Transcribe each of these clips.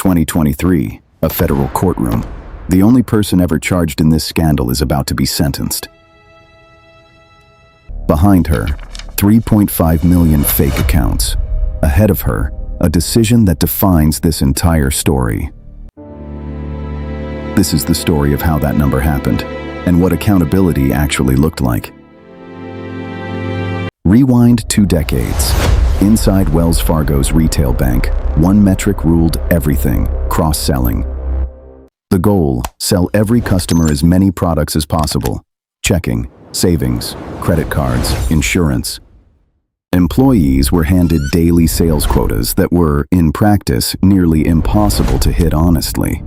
2023, a federal courtroom. The only person ever charged in this scandal is about to be sentenced. Behind her, 3.5 million fake accounts. Ahead of her, a decision that defines this entire story. This is the story of how that number happened, and what accountability actually looked like. Rewind 2 decades. Inside Wells Fargo's retail bank, one metric ruled everything: cross-selling. The goal: sell every customer as many products as possible: checking, savings, credit cards, insurance. Employees were handed daily sales quotas that were, in practice, nearly impossible to hit honestly.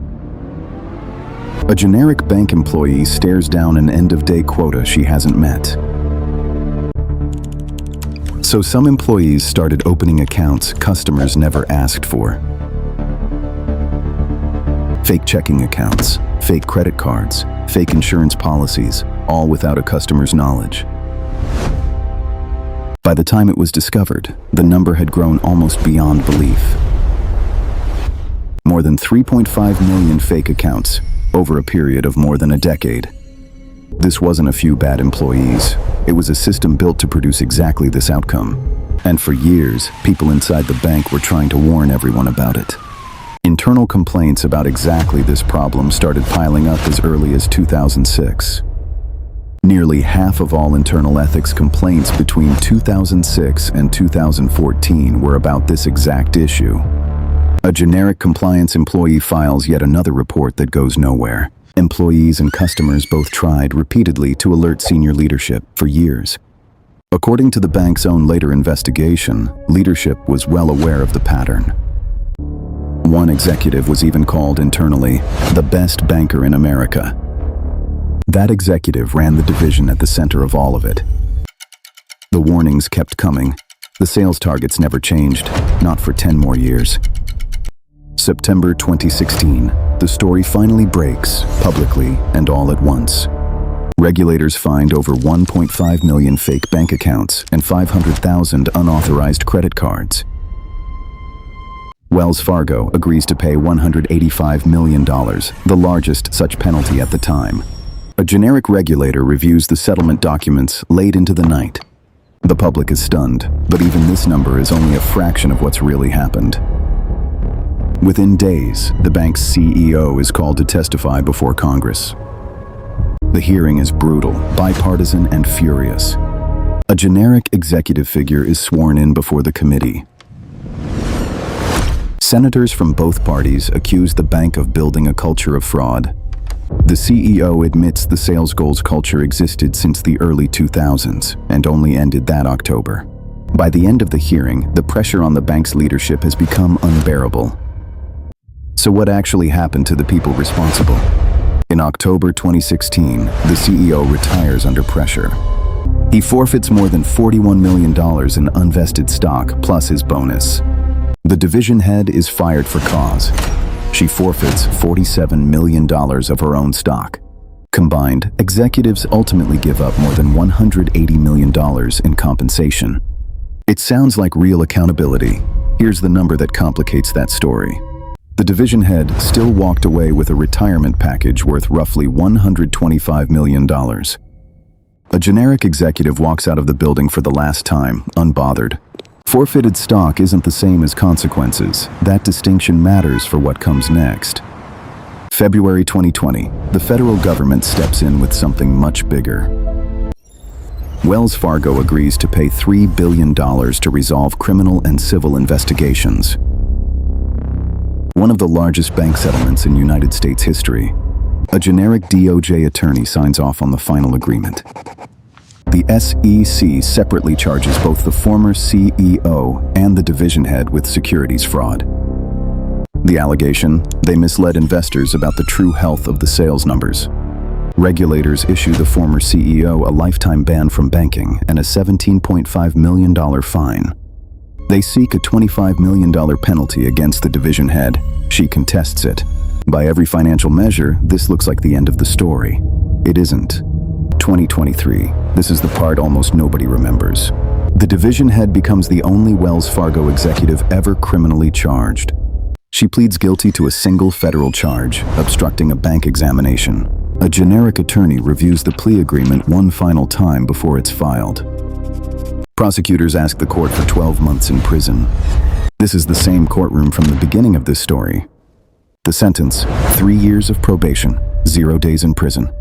A generic bank employee stares down an end-of-day quota she hasn't met. So some employees started opening accounts customers never asked for. Fake checking accounts, fake credit cards, fake insurance policies, all without a customer's knowledge. By the time it was discovered, the number had grown almost beyond belief. More than 3.5 million fake accounts over a period of more than a decade. This wasn't a few bad employees. It was a system built to produce exactly this outcome. And for years, people inside the bank were trying to warn everyone about it. Internal complaints about exactly this problem started piling up as early as 2006. Nearly half of all internal ethics complaints between 2006 and 2014 were about this exact issue. A generic compliance employee files yet another report that goes nowhere. Employees and customers both tried repeatedly to alert senior leadership for years. According to the bank's own later investigation, leadership was well aware of the pattern. One executive was even called internally the best banker in America. That executive ran the division at the center of all of it. The warnings kept coming. The sales targets never changed, not for 10 more years. September 2016, the story finally breaks, publicly and all at once. Regulators find over 1.5 million fake bank accounts and 500,000 unauthorized credit cards. Wells Fargo agrees to pay $185 million, the largest such penalty at the time. A generic regulator reviews the settlement documents late into the night. The public is stunned, but even this number is only a fraction of what's really happened. Within days, the bank's CEO is called to testify before Congress. The hearing is brutal, bipartisan, and furious. A generic executive figure is sworn in before the committee. Senators from both parties accuse the bank of building a culture of fraud. The CEO admits the sales goals culture existed since the early 2000s and only ended that October. By the end of the hearing, the pressure on the bank's leadership has become unbearable. So what actually happened to the people responsible? In October 2016, the CEO retires under pressure. He forfeits more than $41 million in unvested stock plus his bonus. The division head is fired for cause. She forfeits $47 million of her own stock. Combined, executives ultimately give up more than $180 million in compensation. It sounds like real accountability. Here's the number that complicates that story. The division head still walked away with a retirement package worth roughly $125 million. A generic executive walks out of the building for the last time, unbothered. Forfeited stock isn't the same as consequences. That distinction matters for what comes next. February 2020, the federal government steps in with something much bigger. Wells Fargo agrees to pay $3 billion to resolve criminal and civil investigations. One of the largest bank settlements in United States history. A generic DOJ attorney signs off on the final agreement. The SEC separately charges both the former CEO and the division head with securities fraud. The allegation: they misled investors about the true health of the sales numbers. Regulators issue the former CEO a lifetime ban from banking and a $17.5 million fine. They seek a $25 million penalty against the division head. She contests it. By every financial measure, this looks like the end of the story. It isn't. 2023. This is the part almost nobody remembers. The division head becomes the only Wells Fargo executive ever criminally charged. She pleads guilty to a single federal charge, obstructing a bank examination. A generic attorney reviews the plea agreement one final time before it's filed. Prosecutors ask the court for 12 months in prison. This is the same courtroom from the beginning of this story. The sentence, 3 years of probation, 0 days in prison.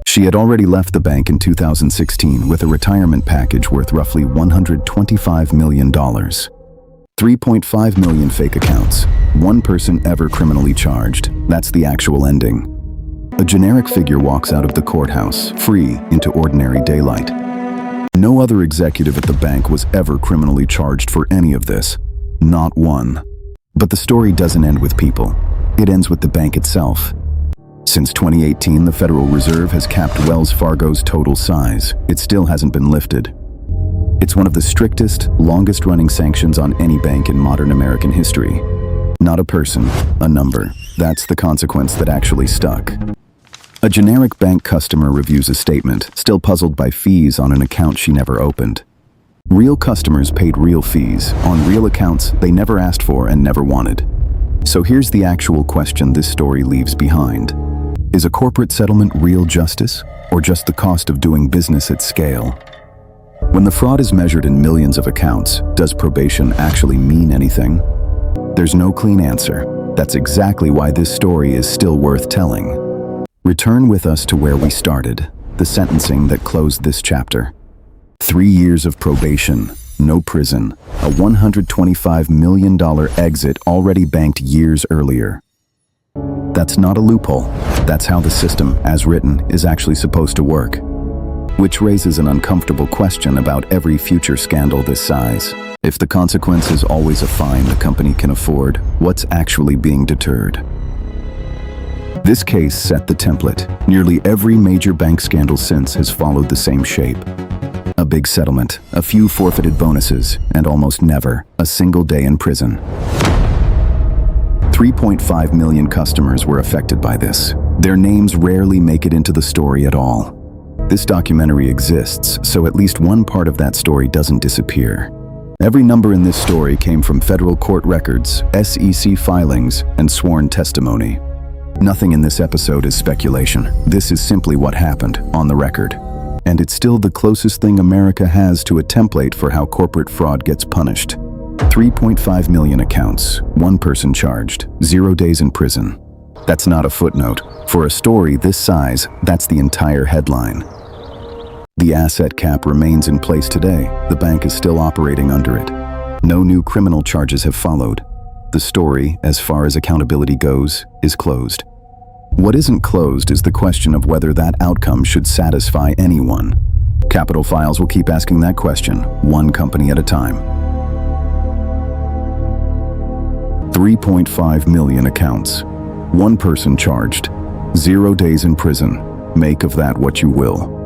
She had already left the bank in 2016 with a retirement package worth roughly $125 million. 3.5 million fake accounts. One person ever criminally charged. That's the actual ending. A generic figure walks out of the courthouse, free into ordinary daylight. No other executive at the bank was ever criminally charged for any of this. Not one. But the story doesn't end with people. It ends with the bank itself. Since 2018, the Federal Reserve has capped Wells Fargo's total size. It still hasn't been lifted. It's one of the strictest, longest-running sanctions on any bank in modern American history. Not a person, a number. That's the consequence that actually stuck. A generic bank customer reviews a statement, still puzzled by fees on an account she never opened. Real customers paid real fees, on real accounts they never asked for and never wanted. So here's the actual question this story leaves behind. Is a corporate settlement real justice, or just the cost of doing business at scale? When the fraud is measured in millions of accounts, does probation actually mean anything? There's no clean answer. That's exactly why this story is still worth telling. Return with us to where we started, the sentencing that closed this chapter. 3 years of probation, no prison, a $125 million exit already banked years earlier. That's not a loophole. That's how the system, as written, is actually supposed to work. Which raises an uncomfortable question about every future scandal this size. If the consequence is always a fine the company can afford, what's actually being deterred? This case set the template. Nearly every major bank scandal since has followed the same shape. A big settlement, a few forfeited bonuses, and almost never a single day in prison. 3.5 million customers were affected by this. Their names rarely make it into the story at all. This documentary exists, so at least one part of that story doesn't disappear. Every number in this story came from federal court records, SEC filings, and sworn testimony. Nothing in this episode is speculation. This is simply what happened, on the record. And it's still the closest thing America has to a template for how corporate fraud gets punished. 3.5 million accounts, one person charged, 0 days in prison. That's not a footnote. For a story this size, that's the entire headline. The asset cap remains in place today. The bank is still operating under it. No new criminal charges have followed. The story, as far as accountability goes, is closed. What isn't closed is the question of whether that outcome should satisfy anyone. Capitol Files will keep asking that question, one company at a time. 3.5 million accounts. One person charged. 0 days in prison. Make of that what you will.